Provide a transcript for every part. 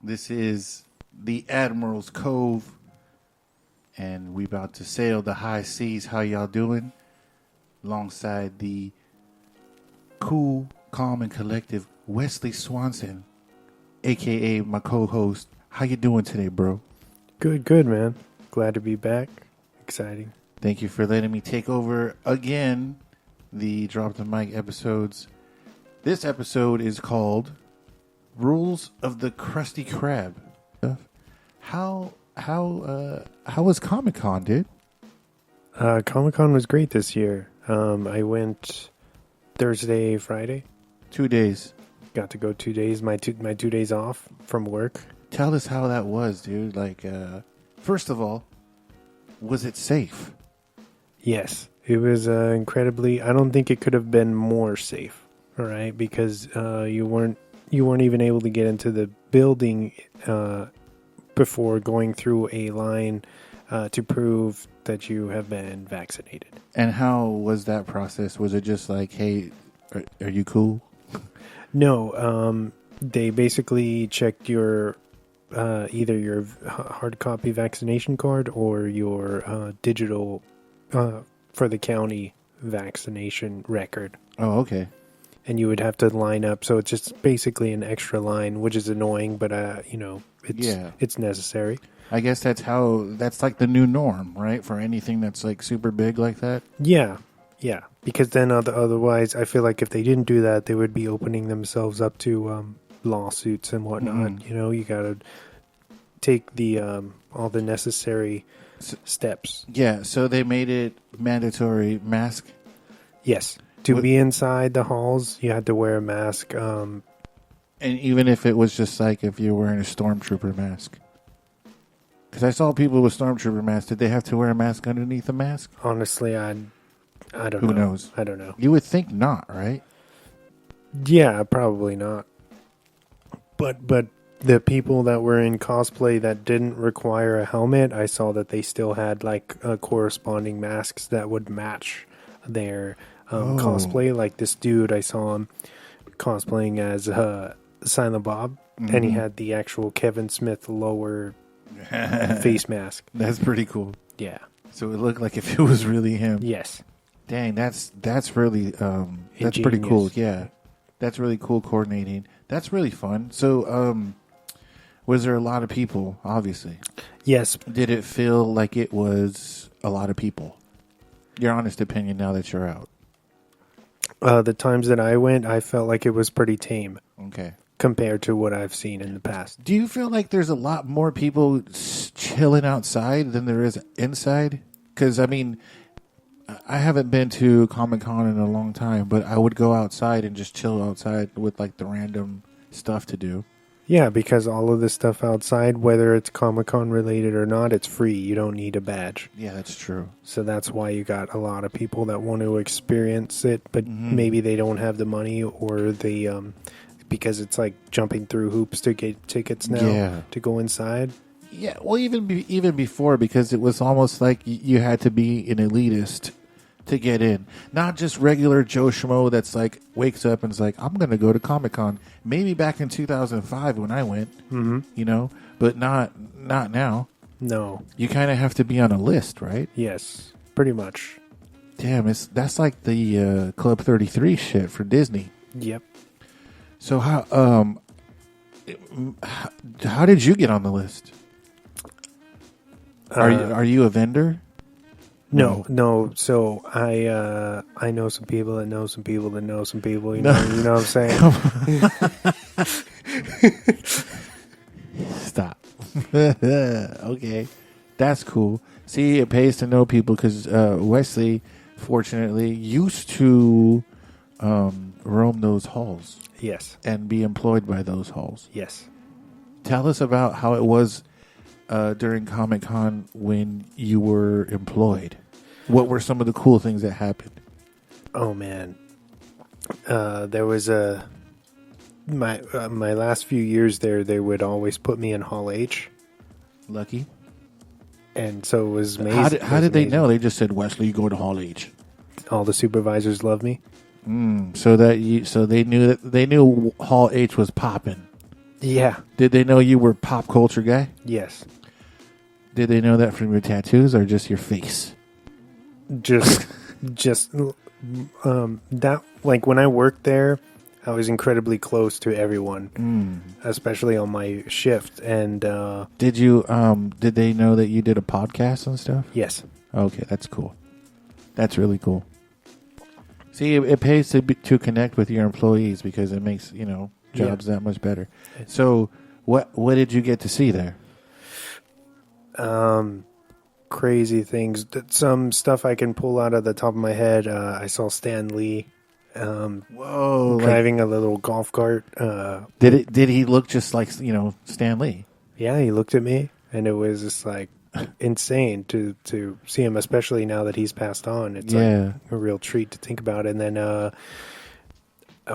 This is the Admiral's Cove, and we about to sail the high seas. How y'all doing? Alongside the cool, calm, and collective Wesley Swanson, a.k.a. my co-host. How you doing today, bro? Good, man. Glad to be back. Exciting. Thank you for letting me take over again the Drop the Mic episodes. This episode is called Rules of the KRUSTY KRAB. How was Comic-Con, dude? Comic-Con was great this year. I went Thursday, Friday. 2 days. Got to go 2 days. My 2 days off from work. Tell us how that was, dude. Like, first of all, was it safe? Yes, it was incredibly. I don't think it could have been more safe. All right, because you weren't even able to get into the building before going through a line to prove that you have been vaccinated. And how was that process? Was it just like, hey, are you cool? No, they basically checked your either your hard copy vaccination card or your digital for the county vaccination record. Oh, okay. And you would have to line up, so it's just basically an extra line, which is annoying, but it's necessary. I guess that's like the new norm, right? For anything that's like super big like that. Yeah. Because then otherwise, I feel like if they didn't do that, they would be opening themselves up to lawsuits and whatnot. Mm-hmm. You know, you got to take the all the necessary steps. Yeah. So they made it mandatory mask. Yes. To be inside the halls, you had to wear a mask. And even if it was just like if you're wearing a stormtrooper mask. Because I saw people with stormtrooper masks. Did they have to wear a mask underneath the mask? Honestly, I don't know. Who knows? I don't know. You would think not, right? Yeah, probably not. But the people that were in cosplay that didn't require a helmet, I saw that they still had like corresponding masks that would match their cosplay. Like this dude, I saw him cosplaying as Silent Bob, and he had the actual Kevin Smith lower face mask. That's pretty cool. Yeah. So it looked like if it was really him. Yes. Dang, that's really that's pretty cool. Yeah, that's really cool coordinating. That's really fun. So, was there a lot of people? Obviously, yes. Did it feel like it was a lot of people? Your honest opinion now that you're out. The times that I went, I felt like it was pretty tame. Okay. Compared to what I've seen in the past. Do you feel like there's a lot more people chilling outside than there is inside? Because, I mean, I haven't been to Comic-Con in a long time, but I would go outside and just chill outside with, like, the random stuff to do. Yeah, because all of this stuff outside, whether it's Comic-Con related or not, it's free. You don't need a badge. Yeah, that's true. So that's why you got a lot of people that want to experience it, but maybe they don't have the money or the... because it's like jumping through hoops to get tickets now to go inside. Yeah, well, even before, because it was almost like you had to be an elitist to get in. Not just regular Joe Schmo that's like, wakes up and is like, I'm going to go to Comic-Con. Maybe back in 2005 when I went, you know, but not now. No. You kind of have to be on a list, right? Yes, pretty much. Damn, that's like the Club 33 shit for Disney. Yep. So how did you get on the list? Are you a vendor? No. So I know some people that know some people that know some people. You know what I'm saying? Stop. Okay, that's cool. See, it pays to know people because Wesley, fortunately, used to roam those halls. Yes. And be employed by those halls. Yes. Tell us about how it was during Comic-Con when you were employed. What were some of the cool things that happened? Oh, man. There was my last few years there, they would always put me in Hall H. Lucky. And so it was amazing. How did they know? They just said, Wesley, you go to Hall H. All the supervisors love me. So they knew Hall H was popping. Yeah. Did they know you were a pop culture guy? Yes. Did they know that from your tattoos or just your face? Just that, like, when I worked there, I was incredibly close to everyone, especially on my shift. And did they know that you did a podcast and stuff? yes. Okay, that's cool. That's really cool. See, it pays to connect with your employees because it makes, jobs that much better. So, what did you get to see there? Crazy things. Some stuff I can pull out of the top of my head. I saw Stan Lee Whoa! driving a little golf cart. Did he look just like Stan Lee? Yeah, he looked at me, and it was just like insane to see him, especially now that he's passed on. It's like a real treat to think about. And then a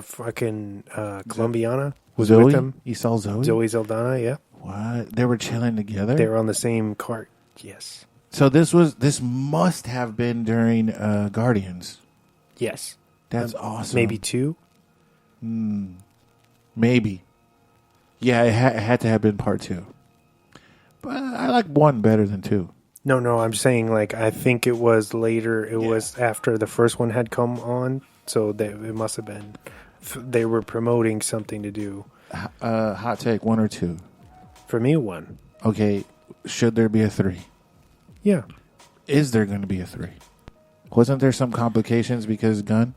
fucking Colombiana was Zoe? with him. You saw Zoe? Zoe Saldana, yeah. What? They were chilling together? They were on the same cart. Yes. So this must have been during Guardians. Yes. That's awesome. Maybe 2? Maybe. Yeah, it had to have been part 2. But I like 1 better than 2. No, I'm saying, like, I think it was later. It was after the first one had come on, so it must have been. They were promoting something to do. Hot take, 1 or 2? For me, 1. Okay, should there be a 3? Yeah. Is there going to be a 3? Wasn't there some complications because Gunn?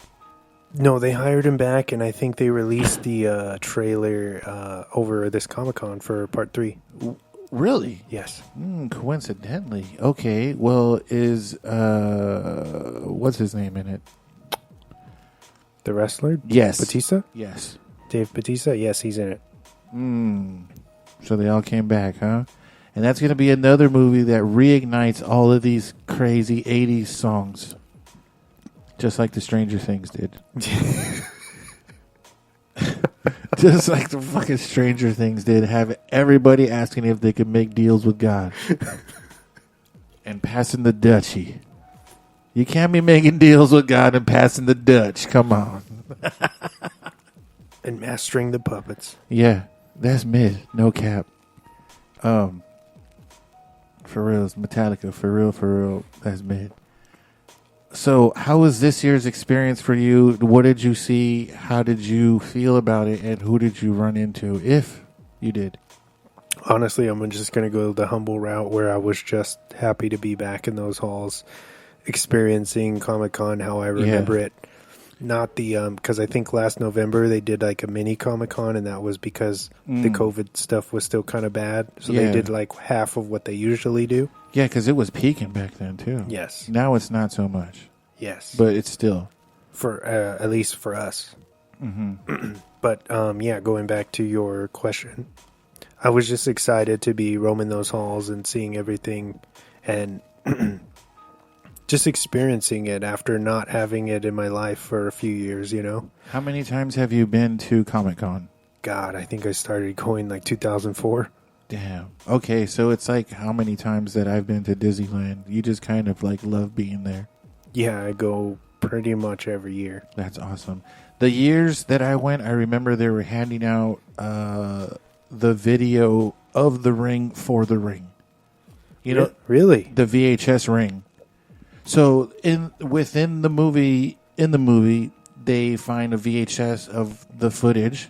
No, they hired him back, and I think they released the trailer over this Comic-Con for part 3. Really? Yes. Coincidentally. Okay, well, is what's his name in it? The wrestler? Yes. Batista? Yes. Dave Batista? Yes, he's in it. So they all came back, huh? And that's going to be another movie that reignites all of these crazy 80s songs. Just like the Stranger Things did. Just like the fucking Stranger Things did. Have everybody asking if they could make deals with God. And passing the Dutchie. You can't be making deals with God and passing the Dutch. Come on. And mastering the puppets. Yeah. That's mid. No cap. For real. It's Metallica. For real. That's mid. So, how was this year's experience for you? What did you see? How did you feel about it? And who did you run into, if you did? Honestly, I'm just going to go the humble route where I was just happy to be back in those halls, experiencing Comic-Con how I remember it. Not the, because I think last November they did like a mini Comic-Con, and that was because the COVID stuff was still kind of bad. So they did like half of what they usually do. Yeah, because it was peaking back then, too. Yes. Now it's not so much. Yes. But it's still. For at least for us. Mm-hmm. But, going back to your question, I was just excited to be roaming those halls and seeing everything and just experiencing it after not having it in my life for a few years, How many times have you been to Comic-Con? God, I think I started going like 2004. Damn. Okay, so it's like how many times that I've been to Disneyland. You just kind of like love being there. Yeah, I go pretty much every year. That's awesome. The years that I went, I remember they were handing out the video of the ring for the ring. Really? The VHS ring. So within the movie, they find a VHS of the footage.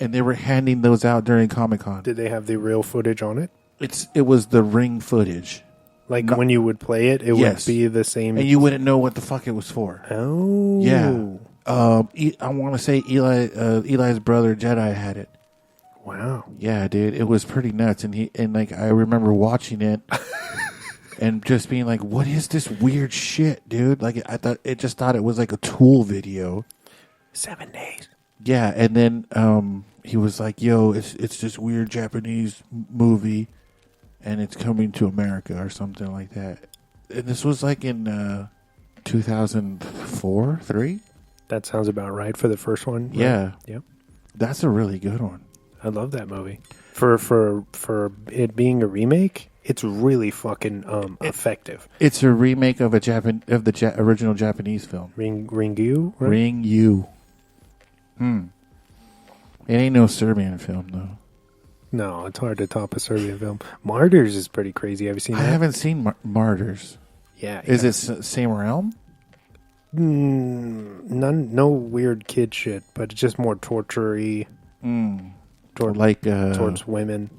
And they were handing those out during Comic-Con. Did they have the real footage on it? It was the ring footage. Like when you would play it, it would be the same. And you wouldn't know what the fuck it was for. Oh. Yeah. I want to say Eli's brother Jedi had it. Wow. Yeah, dude. It was pretty nuts. And I remember watching it and just being like, what is this weird shit, dude? Like, I thought it was like a Tool video. 7 days. Yeah, and then he was like, yo, it's this weird Japanese movie, and it's coming to America or something like that. And this was like in 2004, 3? That sounds about right for the first one. Right? Yeah. Yep. That's a really good one. I love that movie. For it being a remake, it's really fucking effective. It's a remake of the original Japanese film. Ringu? Right? Ringu. It ain't no Serbian film, though. No, it's hard to top a Serbian film. Martyrs is pretty crazy. Have you seen that? I haven't seen Martyrs. Yeah. Is it same realm? No weird kid shit, but it's just more torture-y. Towards women.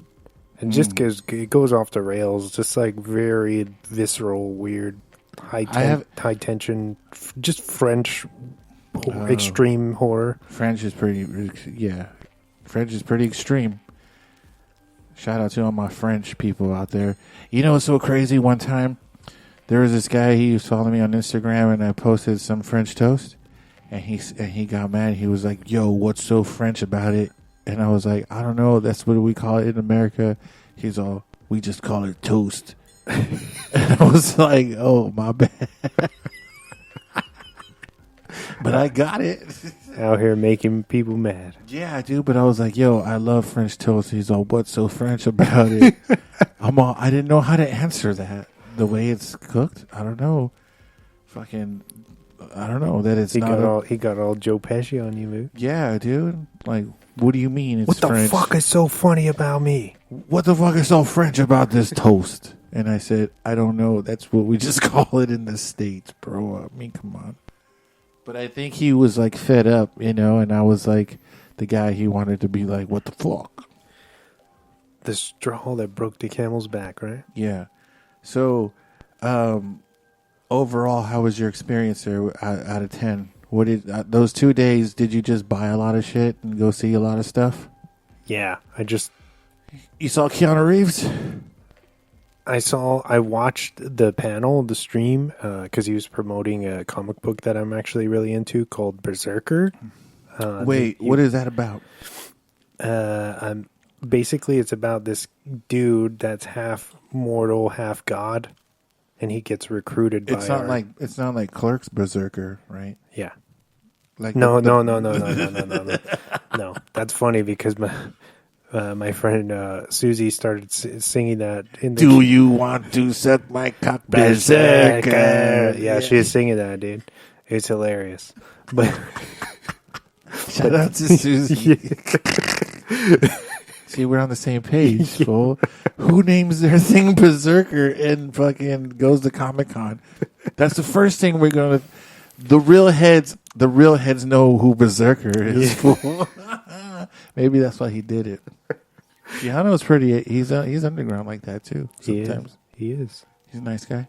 And it goes off the rails. Just like very visceral, weird, high tension, just French extreme horror. French is pretty extreme. Shout out to all my French people out there. You know what's so crazy? One time, there was this guy, he was following me on Instagram, and I posted some French toast, and he got mad. He was like, yo, what's so French about it? And I was like, I don't know. That's what we call it in America. He's all, we just call it toast. And I was like, oh, my bad. But I got it. Out here making people mad. Yeah, dude. But I was like, yo, I love French toast. He's all, what's so French about it? I didn't know how to answer that. The way it's cooked, I don't know. I don't know that it's he got all Joe Pesci on you, man. Yeah, dude. Like, what do you mean it's What the French? fuck is so funny about me? What the fuck is so French about this toast? And I said, I don't know. That's what we just call it in the States, bro. I mean, come on. But I think he was like fed up, and I was like the guy he wanted to be like, what the fuck? The straw that broke the camel's back, right? Yeah. So, overall, how was your experience there out of 10? What did those 2 days? Did you just buy a lot of shit and go see a lot of stuff? Yeah, You saw Keanu Reeves? I watched the panel, the stream, because he was promoting a comic book that I'm actually really into called Berserker. Wait, what is that about? Basically, it's about this dude that's half mortal, half god, and he gets recruited by. It's not like Clerks Berserker, right? Yeah. Like no. No, that's funny because my friend Susie started singing that in the. Do you want to suck my cock, Berserker? Yeah, she was singing that, dude. It's hilarious. But shout out to Susie. See, we're on the same page, fool. Who names their thing Berserker and fucking goes to Comic-Con? That's the first thing we're gonna. The real heads know who Berserker is, fool. Maybe that's why he did it. Keanu's pretty. He's underground like that too. Sometimes he is. He's a nice guy.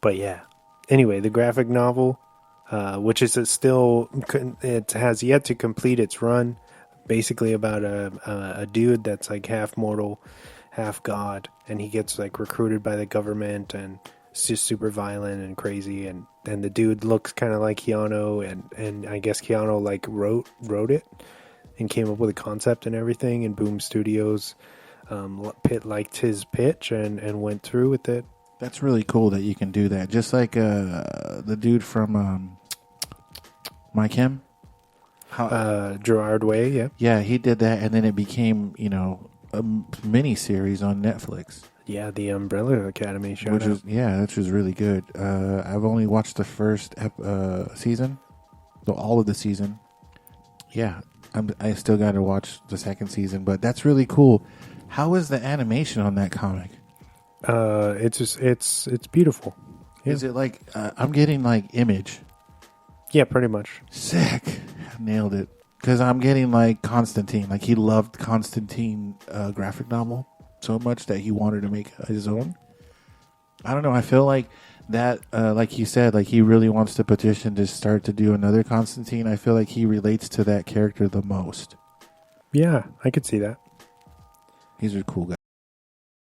But yeah. Anyway, the graphic novel, which is it has yet to complete its run. Basically about a dude that's like half mortal, half god, and he gets like recruited by the government, and it's just super violent and crazy, and the dude looks kind of like Keanu, and I guess Keanu like wrote it and came up with a concept and everything, and Boom Studios liked his pitch and went through with it. That's really cool that you can do that. Just like the dude from My Chem. Gerard Way, yeah. Yeah, he did that, and then it became, a mini series on Netflix. Yeah, the Umbrella Academy show. Which was really good. I've only watched the first season, all of the season. Yeah, I still got to watch the second season, but that's really cool. How is the animation on that comic? It's beautiful. Yeah. Is it like I'm getting like Image? Yeah, pretty much. Sick. Nailed it. Because I'm getting like Constantine. Like he loved Constantine graphic novel so much that he wanted to make his own. I don't know. I feel like that, like you said, like he really wants to petition to start to do another Constantine. I feel like he relates to that character the most. Yeah, I could see that. He's a cool guy.